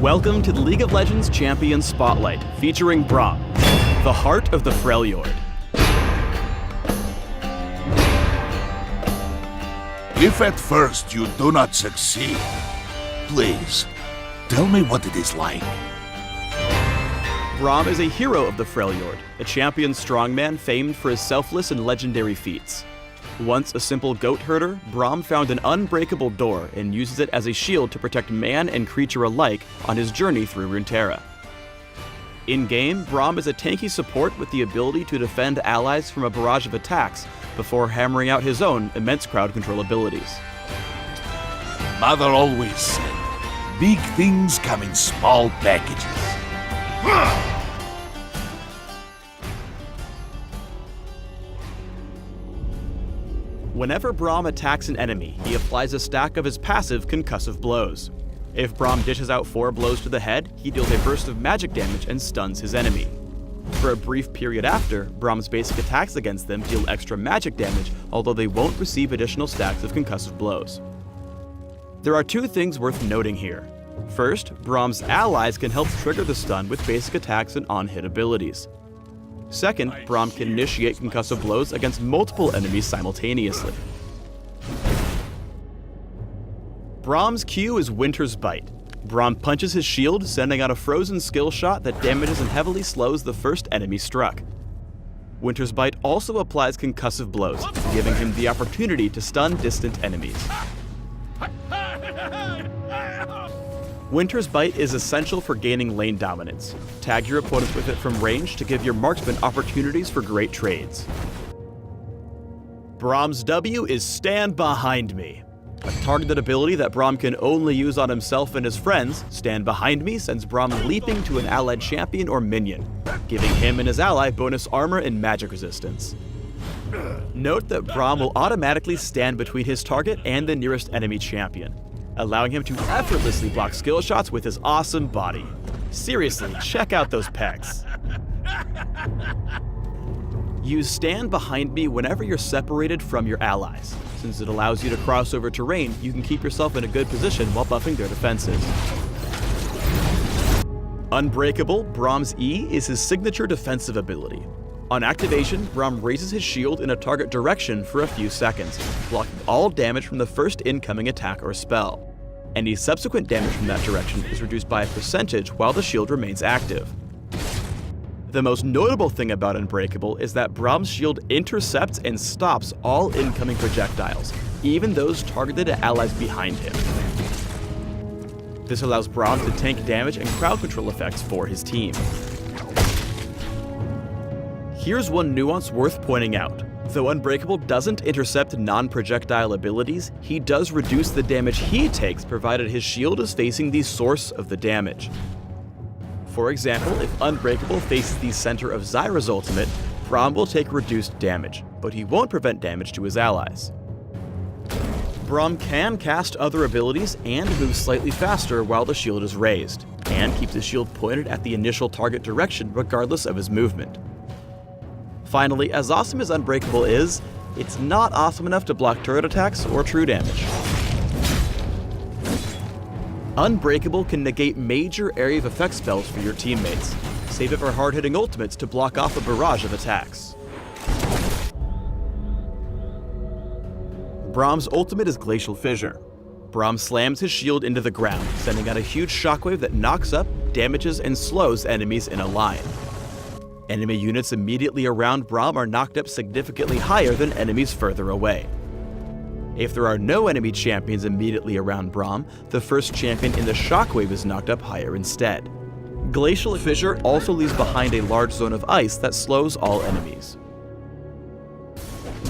Welcome to the League of Legends Champion Spotlight, featuring Braum, the heart of the Freljord. If at first you do not succeed, please, tell me what it is like. Braum is a hero of the Freljord, a champion strongman famed for his selfless and legendary feats. Once a simple goat herder, Braum found an unbreakable door and uses it as a shield to protect man and creature alike on his journey through Runeterra. In-game, Braum is a tanky support with the ability to defend allies from a barrage of attacks before hammering out his own immense crowd control abilities. Mother always said, big things come in small packages. Whenever Braum attacks an enemy, he applies a stack of his passive concussive blows. If Braum dishes out 4 blows to the head, he deals a burst of magic damage and stuns his enemy. For a brief period after, Braum's basic attacks against them deal extra magic damage, although they won't receive additional stacks of concussive blows. There are 2 things worth noting here. First, Braum's allies can help trigger the stun with basic attacks and on-hit abilities. Second, Braum can initiate concussive blows against multiple enemies simultaneously. Braum's Q is Winter's Bite. Braum punches his shield, sending out a frozen skill shot that damages and heavily slows the first enemy struck. Winter's Bite also applies concussive blows, giving him the opportunity to stun distant enemies. Winter's Bite is essential for gaining lane dominance. Tag your opponents with it from range to give your marksman opportunities for great trades. Braum's W is Stand Behind Me. A targeted ability that Braum can only use on himself and his friends, Stand Behind Me sends Braum leaping to an allied champion or minion, giving him and his ally bonus armor and magic resistance. Note that Braum will automatically stand between his target and the nearest enemy champion, allowing him to effortlessly block skill shots with his awesome body. Seriously, check out those pecs. Use Stand Behind Me whenever you're separated from your allies. Since it allows you to cross over terrain, you can keep yourself in a good position while buffing their defenses. Unbreakable, Braum's E is his signature defensive ability. On activation, Braum raises his shield in a target direction for a few seconds, blocking all damage from the first incoming attack or spell. Any subsequent damage from that direction is reduced by a percentage while the shield remains active. The most notable thing about Unbreakable is that Braum's shield intercepts and stops all incoming projectiles, even those targeted at allies behind him. This allows Braum to tank damage and crowd control effects for his team. Here's one nuance worth pointing out. Though Unbreakable doesn't intercept non-projectile abilities, he does reduce the damage he takes provided his shield is facing the source of the damage. For example, if Unbreakable faces the center of Zyra's ultimate, Braum will take reduced damage, but he won't prevent damage to his allies. Braum can cast other abilities and move slightly faster while the shield is raised, and keeps his shield pointed at the initial target direction regardless of his movement. Finally, as awesome as Unbreakable is, it's not awesome enough to block turret attacks or true damage. Unbreakable can negate major area of effect spells for your teammates. Save it for hard-hitting ultimates to block off a barrage of attacks. Braum's ultimate is Glacial Fissure. Braum slams his shield into the ground, sending out a huge shockwave that knocks up, damages, and slows enemies in a line. Enemy units immediately around Braum are knocked up significantly higher than enemies further away. If there are no enemy champions immediately around Braum, the first champion in the shockwave is knocked up higher instead. Glacial Fissure also leaves behind a large zone of ice that slows all enemies.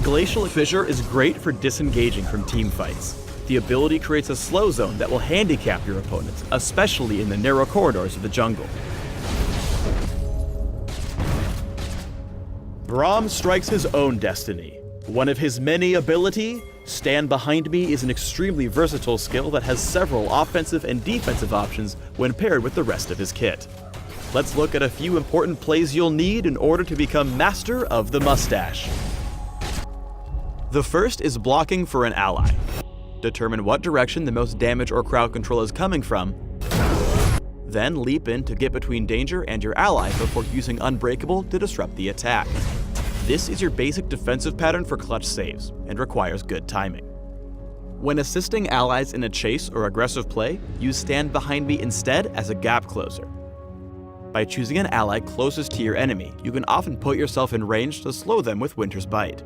Glacial Fissure is great for disengaging from team fights. The ability creates a slow zone that will handicap your opponents, especially in the narrow corridors of the jungle. Braum strikes his own destiny. One of his many ability, Stand Behind Me, is an extremely versatile skill that has several offensive and defensive options when paired with the rest of his kit. Let's look at a few important plays you'll need in order to become master of the mustache. The first is blocking for an ally. Determine what direction the most damage or crowd control is coming from, Then leap in to get between danger and your ally before using Unbreakable to disrupt the attack. This is your basic defensive pattern for clutch saves, and requires good timing. When assisting allies in a chase or aggressive play, use Stand Behind Me instead as a gap closer. By choosing an ally closest to your enemy, you can often put yourself in range to slow them with Winter's Bite.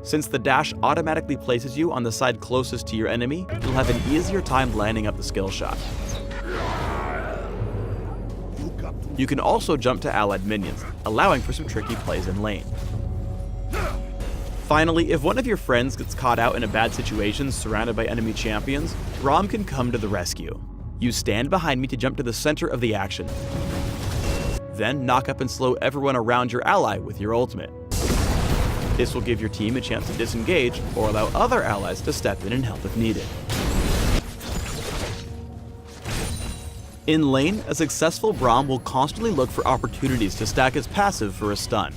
Since the dash automatically places you on the side closest to your enemy, you'll have an easier time landing up the skill shot. You can also jump to allied minions, allowing for some tricky plays in lane. Finally, if one of your friends gets caught out in a bad situation surrounded by enemy champions, Braum can come to the rescue. Use Stand Behind Me to jump to the center of the action. Then knock up and slow everyone around your ally with your ultimate. This will give your team a chance to disengage or allow other allies to step in and help if needed. In lane, a successful Braum will constantly look for opportunities to stack his passive for a stun.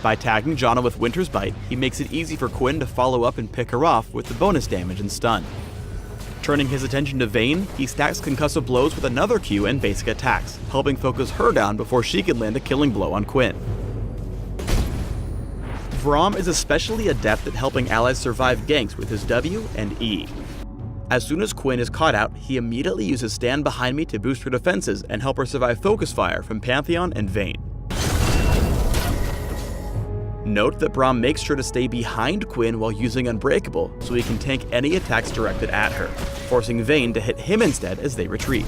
By tagging Janna with Winter's Bite, he makes it easy for Quinn to follow up and pick her off with the bonus damage and stun. Turning his attention to Vayne, he stacks concussive blows with another Q and basic attacks, helping focus her down before she can land a killing blow on Quinn. Braum is especially adept at helping allies survive ganks with his W and E. As soon as Quinn is caught out, he immediately uses Stand Behind Me to boost her defenses and help her survive focus fire from Pantheon and Vayne. Note that Braum makes sure to stay behind Quinn while using Unbreakable so he can tank any attacks directed at her, forcing Vayne to hit him instead as they retreat.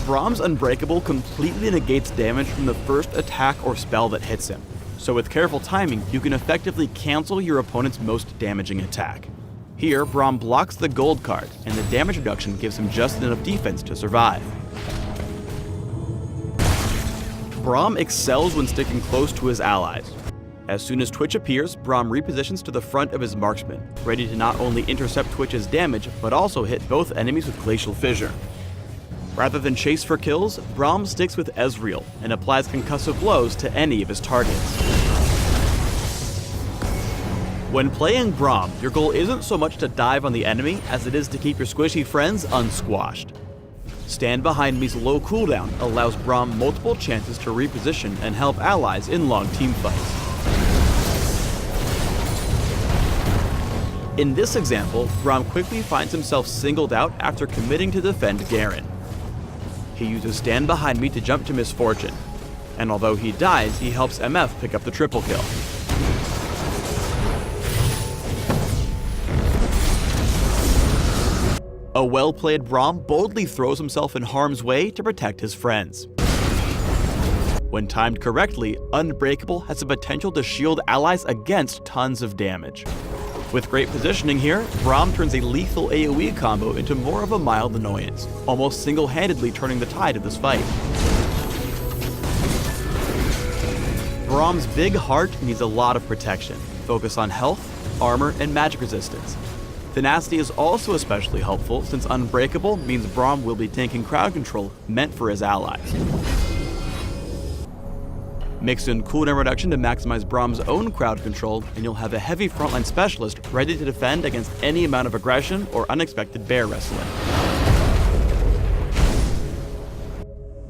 Braum's Unbreakable completely negates damage from the first attack or spell that hits him, so with careful timing, you can effectively cancel your opponent's most damaging attack. Here, Braum blocks the gold card, and the damage reduction gives him just enough defense to survive. Braum excels when sticking close to his allies. As soon as Twitch appears, Braum repositions to the front of his marksman, ready to not only intercept Twitch's damage, but also hit both enemies with Glacial Fissure. Rather than chase for kills, Braum sticks with Ezreal and applies concussive blows to any of his targets. When playing Braum, your goal isn't so much to dive on the enemy as it is to keep your squishy friends unsquashed. Stand Behind Me's low cooldown allows Braum multiple chances to reposition and help allies in long teamfights. In this example, Braum quickly finds himself singled out after committing to defend Garen. He uses Stand Behind Me to jump to Misfortune, and although he dies, he helps MF pick up the triple kill. A well-played Braum boldly throws himself in harm's way to protect his friends. When timed correctly, Unbreakable has the potential to shield allies against tons of damage. With great positioning here, Braum turns a lethal AoE combo into more of a mild annoyance, almost single-handedly turning the tide of this fight. Braum's big heart needs a lot of protection. Focus on health, armor, and magic resistance. Tenacity is also especially helpful since Unbreakable means Braum will be tanking crowd control meant for his allies. Mix in cooldown reduction to maximize Braum's own crowd control, and you'll have a heavy frontline specialist ready to defend against any amount of aggression or unexpected bear wrestling.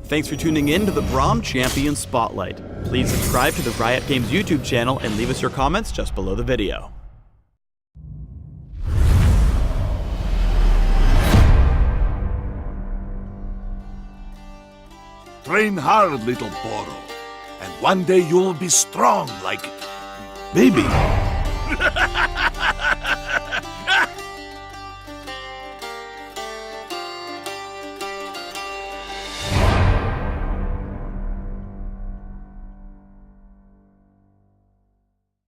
Thanks for tuning in to the Braum Champion Spotlight. Please subscribe to the Riot Games YouTube channel and leave us your comments just below the video. Train hard, little Boro, and one day you'll be strong like... baby.